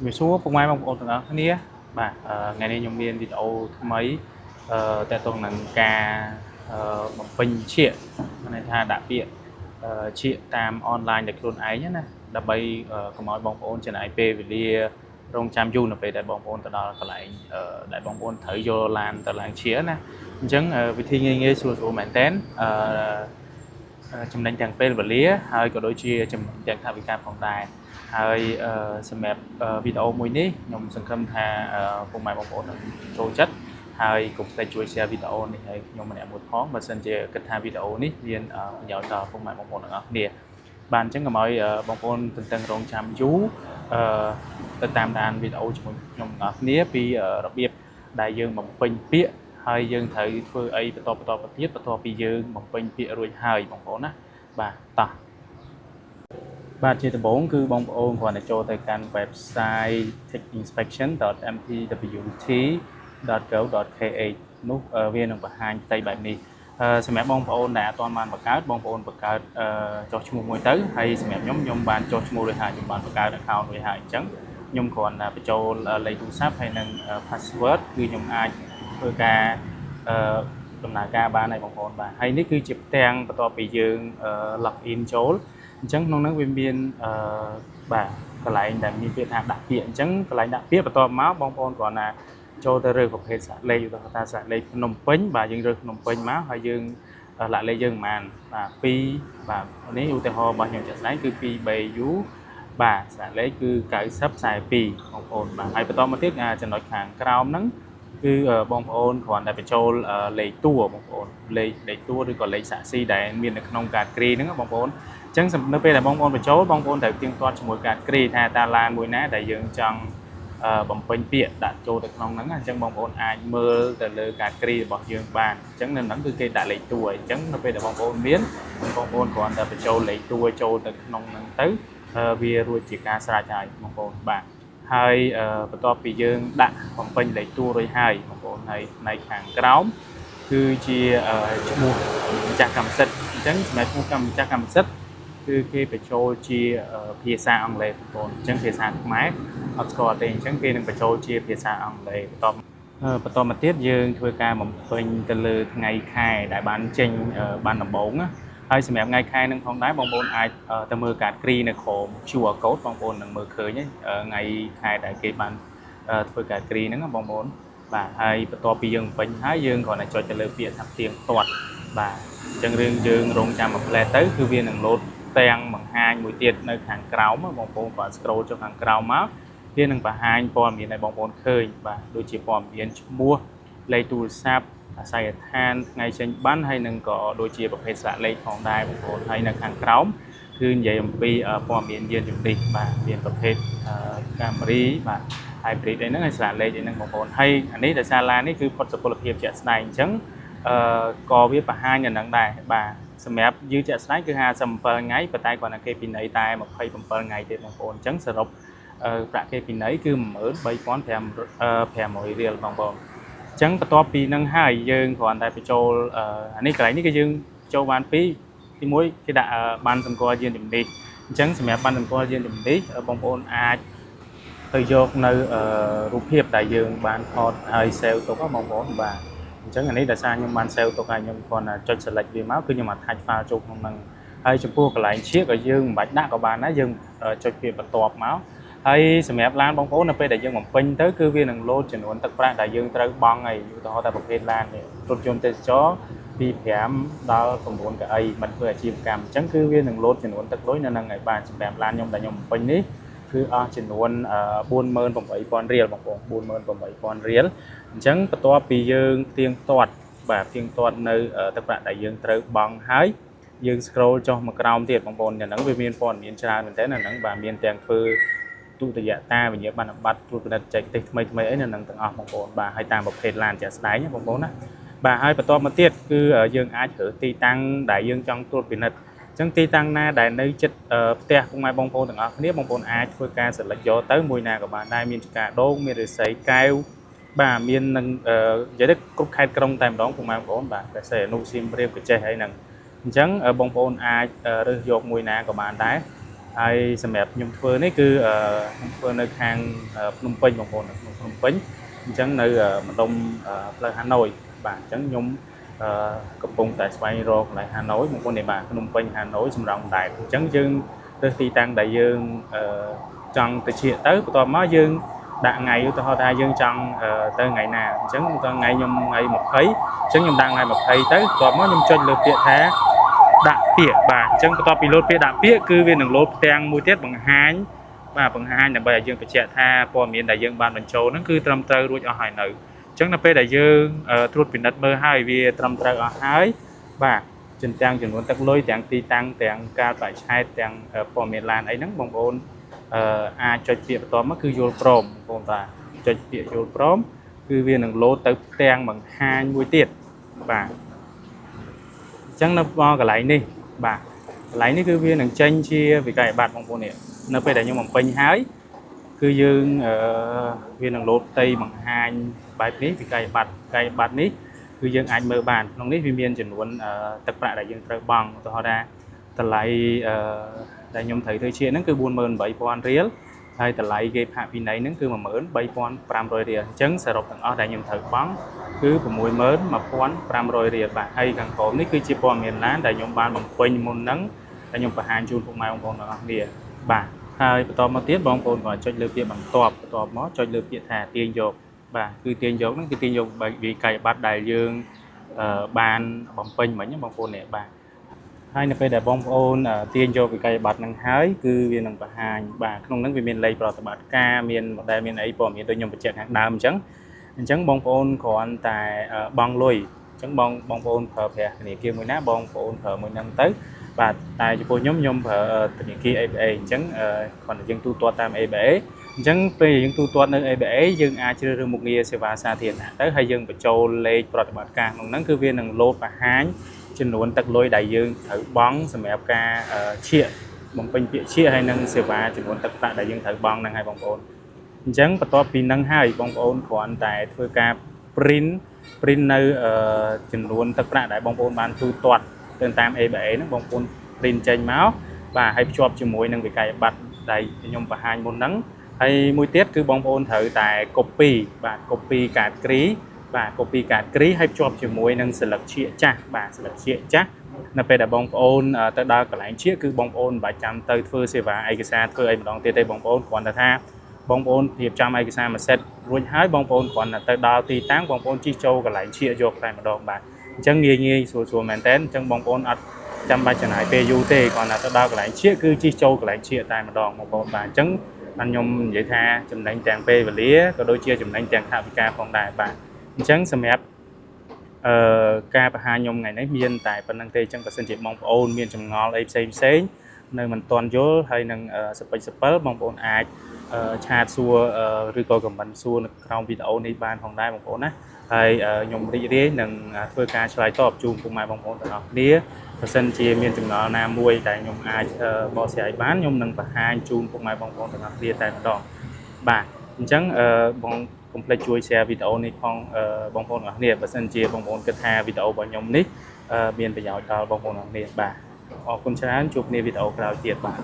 Vì số phụng mai bằng ổn đó nia bà ngày nay nhung miên video mấy tại tuần nắng ca bằng pin chuyện này tha đã biện chuyện tam online để luôn ấy nhé nè đã bay có mọi bóng ôn trên IP về đi rong cham du là về đại bóng ôn từ đó còn lại đại bóng ôn thử vô làm từ làng chia nè chẳng vì thi nghe nghe xua xua mảnh tén trong đánh chẳng phê và lía hơi có đôi chia trong chẳng thà vì cam phòng tài hơi xem mẹp video mùi ní nhung sân khâm tha vùng mày bóng ổn trôi chất hơi cũng tay chui xe video này hay nhung mình một thoáng và sân chơi kịch tha video ní viên nhỏ cho vùng mày bóng ổn ở địa bàn chẳng là mọi bóng ổn từng từng rong chăm chú từ tam đàn video cho nhung ở ní vì đặc biệt đại dương một bình bịa hơi dương thử phơi ấy bắt to tiết bắt to bây giờ một bình bịa rồi hơi bóng ổn á bà ta ba chia từ 4 គឺបងប្អូនគ្រាន់តែចូលទៅកាន់ website techinspection.mpwt.go.kh នោះវានឹងបង្ហាញផ្ទៃបែបនេះសម្រាប់បងប្អូនដែលអត់ទាន់បានបង្កើតបងប្អូនបង្កើតចុះឈ្មោះមួយទៅហើយសម្រាប់ខ្ញុំបានចុះឈ្មោះរួចហើយខ្ញុំបានបង្កើត account រួចហើយអញ្ចឹងខ្ញុំគ្រាន់តែបញ្ចូលលេខទូរស័ព្ទហើយនិង password គឺខ្ញុំអាចធ្វើការដំណើរការបានហើយបងប្អូនបាទហើយនេះគឺជាផ្ទាំងបន្ទាប់ពីយើង login ចូលអញ្ចឹងក្នុងហ្នឹងវាមានបាទកន្លែងដែលមានពាក្យថាដាក់ពាក្យអញ្ចឹងកន្លែងដាក់ពាក្យបន្ទាប់មកបងប្អូនគ្រាន់តែចូលទៅរើសប្រភេទសាក់លេខឧទាហរណ៍ថាសាក់លេខភ្នំពេញបាទយើងរើសភ្នំពេញមកហើយយើងលាក់លេខយើងប្រហែលបាទ2បាទនេះឧទាហរណ៍របស់ខ្ញុំចាក់ស្ដែងគឺ 2BU បាទសាក់លេខគឺ9042បងប្អូនបាទហើយបន្តមកទៀតចំណុចខាងក្រោមហ្នឹងគឺបងប្អូនគ្រាន់តែបញ្ចូលលេខតួបងប្អូនលេខតួឬក៏លេខសាក់ស៊ីដែលមាននៅក្នុងកាតគ្រីហ្នឹងបងប្អូនចឹងនៅពេលដែលបងប្អូនបញ្ចូលបងប្អូនត្រូវទៀងទាត់ជាមួយកាតគ្រីថាតាឡានមួយណាដែលយើងចង់បំពេញពាក្យដាក់ចូលទៅក្នុងហ្នឹងអញ្ចឹងបងប្អូនអាចមើលទៅលើកាតគ្រីរបស់យើងបានអញ្ចឹងនៅហ្នឹងគឺគេដាក់លេខតួអញ្ចឹងនៅពេលដែលបងប្អូនមានបងប្អូនគ្រាន់តែបញ្ចូលលេខតួចូលទៅក្នុងហ្នឹងទៅវារួចជាការស្រេចហើយបងប្អូនបាទហើយបន្ទាប់ពីយើងដាក់បំពេញលេខតួរួចហើយបងប្អូនហើយផ្នែកខាងក្រោមគឺជាឈ្មោះម្ចាស់កម្មសិទ្ធិអញ្ចឹងសម្រាប់ឈ្មោះម្ចាស់កម្មសិទ្ធិគឺគេបញ្ចូលជាភាសាអង់គ្លេសបងប្អូនអញ្ចឹងភាសាខ្មែរអត់ស្គាល់ទេអញ្ចឹងគេនឹងបញ្ចូលជាភាសាអង់គ្លេសបន្តមកទៀតយើងធ្វើការបំពេញទៅលើថ្ងៃខែដែលបានចេញបានដំបូងណាហើយសម្រាប់ថ្ងៃខែនឹងផងដែរបងប្អូនអាចទៅមើលកាតគ្រីនៅក្រោម QR code បងប្អូននឹងមើលឃើញថ្ងៃខែដែលគេបានធ្វើកាតគ្រីហ្នឹងបងប្អូនបាទហើយបន្ទាប់ពីយើងបំពេញហើយយើងគ្រាន់តែចុចទៅលើពាក្យថាទៀងទាត់បាទអញ្ចឹងរឿងយើងរងចាំមួយផ្លែទៅគឺវានឹងលោតទាំងបង្ហាញមួយទៀតនៅខាងក្រោមបងប្អូនគាត់ scroll ចុះខាងក្រោមមកវានឹងបង្ហាញព័ត៌មានឲ្យបងប្អូនឃើញបាទដូចជាព័ត៌មានឈ្មោះលេខទូរស័ព្ទអាស័យដ្ឋានថ្ងៃចេញប័ណ្ណហើយនឹងក៏ដូចជាប្រភេទស្លាកលេខផងដែរបងប្អូនហើយនៅខាងក្រោមគឺនិយាយអំពីព័ត៌មានយានជំនិះបាទមានប្រភេទCamry បាទ hybrid អីហ្នឹងហើយស្លាកលេខអីហ្នឹងបងប្អូនហើយអានេះដោយសារឡាននេះគឺផុតសុពលភាពជាក់ស្ដែងអញ្ចឹងក៏វាបង្ហាញអាហ្នឹងដែរបាទសម្រាប់យឺតជាក់ស្ដែងគឺ57ថ្ងៃប៉ុន្តែគ្រាន់តែគេពិន័យតែ27ថ្ងៃទេបងប្អូនអញ្ចឹងសរុបប្រាក់គេពិន័យគឺ13500រៀលបងប្អូនអញ្ចឹងបន្ទាប់ពីហ្នឹងហើយយើងគ្រាន់តែបញ្ចូលអានេះកន្លែងនេះគឺយើងចូលបានពី1គេដាក់បានសម្គាល់យានជំនិះអញ្ចឹងសម្រាប់បានសម្គាល់យានជំនិះបងប្អូនអាចទៅយកនៅរូបភាពដែលយើងបានថតហើយ save ទុកបងប្អូនបាទអញ្ចឹងអានេះដោយសារខ្ញុំបាន save ទុកហើយខ្ញុំគ្រាន់តែចុច select វាមកគឺខ្ញុំអាច attach file ចូលក្នុងហ្នឹងហើយចំពោះកន្លែងឈៀកក៏យើងមិនបាច់ដាក់ក៏បានដែរយើងចុចវាបន្ទាប់មកហើយសម្រាប់ឡានបងប្អូននៅពេលដែលយើងបំពេញទៅគឺវានឹងលោតចំនួនទឹកប្រាក់ដែលយើងត្រូវបង់ហើយឧទាហរណ៍តែប្រភេទឡាននេះរថយន្តទេសចរពី5ដល់9កៅអីមិនធ្វើអាជីវកម្មអញ្ចឹងគឺវានឹងលោតចំនួនទឹកលុយនៅហ្នឹងហើយបាទសម្រាប់ឡានខ្ញុំដែលខ្ញុំបំពេញនេះគឺអស់ចំនួន48000រៀលបងប្អូន48000រៀលអញ្ចឹងបន្ទាប់ពីយើងទៀងទាត់បាទទៀងទាត់នៅទឹកប្រាក់ដែលយើងត្រូវបង់ហើយយើង scroll ចុះមកក្រោមទៀតបងប្អូនអាហ្នឹងវាមានព័ត៌មានច្រើនមែនទែនអាហ្នឹងបាទមានទាំងធ្វើទុតិយតាវិញ្ញាបនបត្រត្រួតពិនិត្យចេញទេសថ្មីអីនៅហ្នឹងទាំងអស់បងប្អូនបាទហើយតាមប្រភេទឡានជាក់ស្ដែងបងប្អូនណាបាទហើយបន្តមកទៀតគឺយើងអាចរើសទីតាំងដែលយើងចង់ត្រួតពិនិត្យអញ្ចឹងទីតាំងណាដែលនៅជិតផ្ទះពុកម៉ែបងប្អូនទាំងអស់គ្នាបងប្អូនអាចធ្វើការ select យកទៅមួយណាក៏បានដែរមានចកាដូងមានរិស័យកែវបាទមាននឹងនិយាយទៅគ្រប់ខេត្តក្រុងតែម្ដងពុកម៉ែបងប្អូនបាទតែសេអនុសៀមរាបកញ្ចេះអីហ្នឹងអញ្ចឹងបងប្អូនអាចរើសយកមួយណាក៏បានដែរ ហើយសម្រាប់ខ្ញុំធ្វើនេះគឺខ្ញុំធ្វើនៅខាងភ្នំពេញបងប្អូននៅក្នុងភ្នំពេញអញ្ចឹងនៅម្ដុំផ្លូវហាណូយបាទអញ្ចឹងខ្ញុំកំពុងតែស្វែងរកកន្លែងហាណូយបងប្អូននេះបាទភ្នំពេញហាណូយសម្រាប់ដែរអញ្ចឹងយើងរើសទីតាំងដែលយើងចង់ទៅជាទៅបន្ទាប់មកយើងដាក់ថ្ងៃឧទាហរណ៍ថាយើងចង់ទៅថ្ងៃណាអញ្ចឹងទៅថ្ងៃខ្ញុំថ្ងៃ20អញ្ចឹងខ្ញុំដាក់ថ្ងៃ20ទៅបន្ទាប់មកខ្ញុំចុចលើពាក្យថាដាក់ពាក្យបាទអញ្ចឹងបន្ទាប់ពីលោតពាក្យដាក់ពាក្យគឺវានឹងលោតផ្ទាំងមួយទៀតបង្ហាញបាទបង្ហាញដើម្បីឲ្យយើងបញ្ជាក់ថាព័ត៌មានដែលយើងបានបញ្ចូលហ្នឹងគឺត្រឹមត្រូវរួចអស់ហើយនៅអញ្ចឹងនៅពេលដែលយើងត្រួតពិនិត្យមើលហើយវាត្រឹមត្រូវអស់ហើយបាទទាំងចំនួនទឹកលុយទាំងទីតាំងទាំងការបច្ឆេទទាំងព័ត៌មានឡានអីហ្នឹងបងប្អូនអាចចុចពាក្យបន្ទាប់មកគឺយល់ព្រមបងប្អូនបាទចុចពាក្យយល់ព្រមគឺវានឹងលោតទៅផ្ទាំងបង្ហាញមួយទៀតបាទអញ្ចឹងនៅកន្លែងនេះបាទកន្លែងនេះគឺវានឹងចេញជាវិក័យប័ត្របងប្អូននេះនៅពេលដែលខ្ញុំបំពេញហើយគឺយើងវានឹងលោតផ្ទៃបង្ហាញបែបនេះវិក័យប័ត្រនេះគឺយើងអាចមើលបានក្នុងនេះវាមានចំនួនទឹកប្រាក់ដែលយើងត្រូវបង់ឧទាហរណ៍ថាតម្លៃដែលខ្ញុំត្រូវធ្វើជាហ្នឹងគឺ48000រៀលហើយតម្លៃគេផាកពិន័យហ្នឹងគឺ13500រៀលអញ្ចឹងសរុបទាំងអស់ដែលខ្ញុំត្រូវបង់គឺ61500រៀលបាទហើយខាងក្រោមនេះគឺជាព័ត៌មានឡានដែលខ្ញុំបានបំពេញមុនហ្នឹងដែលខ្ញុំបង្ហាញជូនពុកម៉ែបងប្អូនទាំងអស់គ្នាបាទហើយបន្តមកទៀតបងប្អូនក៏ចុចលើពាក្យបន្ទាប់មកចុចលើពាក្យថាទាញយកបាទគឺទាញយកហ្នឹងគឺទាញយកវិក័យប័ត្រដែលយើងបានបំពេញមិញបងប្អូននេះបាទហើយនៅពេលដែលបងប្អូនទាញយកវិក័យប័ត្រហ្នឹងហើយគឺវានឹងបង្ហាញបាទក្នុងហ្នឹងវាមានលេខប្រតិបត្តិការមាន model មានអីព័ត៌មានដូចខ្ញុំបញ្ជាក់ខាងដើមអញ្ចឹងបងប្អូនគ្រាន់តែបង់លុយអញ្ចឹងបងប្អូនប្រើប្រាស់ធនាគារមួយណាបងប្អូនប្រើមួយហ្នឹងទៅបាទតែចំពោះខ្ញុំប្រើធនាគារ ABA អញ្ចឹងគ្រាន់តែយើងទូទាត់តាម ABA អញ្ចឹងពេលយើងទូទាត់នៅ ABA យើងអាចជ្រើសរើសមុខងារសេវាសាធារណៈទៅហើយយើងបញ្ចូលលេខប្រតិបត្តិការក្នុងហ្នឹងគឺវានឹងលោតបង្ហាញចំនួនទឹកលុយដែលយើងត្រូវបង់សម្រាប់ការឈៀកបំពេញពាក្យឈៀកហើយនឹងសេវាចំនួនទឹកប្រាក់ដែលយើងត្រូវបង់ហ្នឹងហើយបងប្អូនអញ្ចឹងបន្ទាប់ពីហ្នឹងហើយបងប្អូនគ្រាន់តែធ្វើការ print នៅចំនួនទឹកប្រាក់ដែលបងប្អូនបានទូទាត់ទៅតាម ABA ហ្នឹងបងប្អូន print ចេញមកបាទហើយភ្ជាប់ជាមួយនឹងវិក័យប័ត្រដែលខ្ញុំបង្ហាញមុនហ្នឹងហើយមួយទៀតគឺបងប្អូនត្រូវតែ copy បាទ copy កាតគ្រីបាទ copy កាតគ្រីហើយភ្ជាប់ជាមួយនឹងស្លឹកឈៀកចាស់បាទស្លឹកឈៀកចាស់នៅពេលដែលបងប្អូនទៅដល់កន្លែងឈៀកគឺបងប្អូនមិនបាច់ចាំទៅធ្វើសេវាឯកសារធ្វើអីម្ដងទៀតទេបងប្អូនគ្រាន់តែថាបងប្អូនរៀបចំឯកសារមួយសេតរួចហើយបងប្អូនគ្រាន់តែទៅដល់ទីតាំងបងប្អូនជិះចូលកន្លែងឈៀកយកតែម្ដងបាទអញ្ចឹងងាយស្រួលមែនតើអញ្ចឹងបងប្អូនអត់ចាំបាច់ចំណាយពេលយូរទេគ្រាន់តែទៅដល់កន្លែងឈៀកគឺជិះចូលកន្លែងឈៀកតែម្ដងបងប្អូនបាទអញ្ចឹងបានខ្ញុំនិយាយថាចំណេញទាំងពេលវេលាក៏ដូចជាចំណេញទាំងថវិកាផងដែរបាទអញ្ចឹងសម្រាប់ការបង្ហាញខ្ញុំថ្ងៃនេះមានតែប៉ុណ្្នឹងទេអញ្ចឹងបើសិនជាបងប្អូនមានចម្ងល់អីផ្សេងនៅមិនទាន់យល់ហើយនឹងសពេចសពិលបងប្អូនអាចឆាតសួរឬក៏ comment សួរនៅក្រោមវីដេអូនេះបានផងដែរបងប្អូនណាហើយខ្ញុំរីករាយនឹងធ្វើការឆ្លើយតបជូនពុកម៉ែបងប្អូនទាំងអស់គ្នាបើសិនជាមានចម្ងល់ណាមួយដែលខ្ញុំអាចបកស្រាយបានខ្ញុំនឹងបង្ហាញជូនពុកម៉ែបងប្អូនទាំងអស់គ្នាតែម្ដងបាទអញ្ចឹងបងកុំភ្លេចជួយ share វីដេអូនេះផងបងប្អូនទាំងអស់គ្នាបើសិនជាបងប្អូនគិតថាវីដេអូរបស់ខ្ញុំនេះមានប្រយោជន៍ដល់បងប្អូនទាំងអស់គ្នាបាទអរគុណច្រើនជួបគ្នាវីដេអូក្រោយទៀតបាទ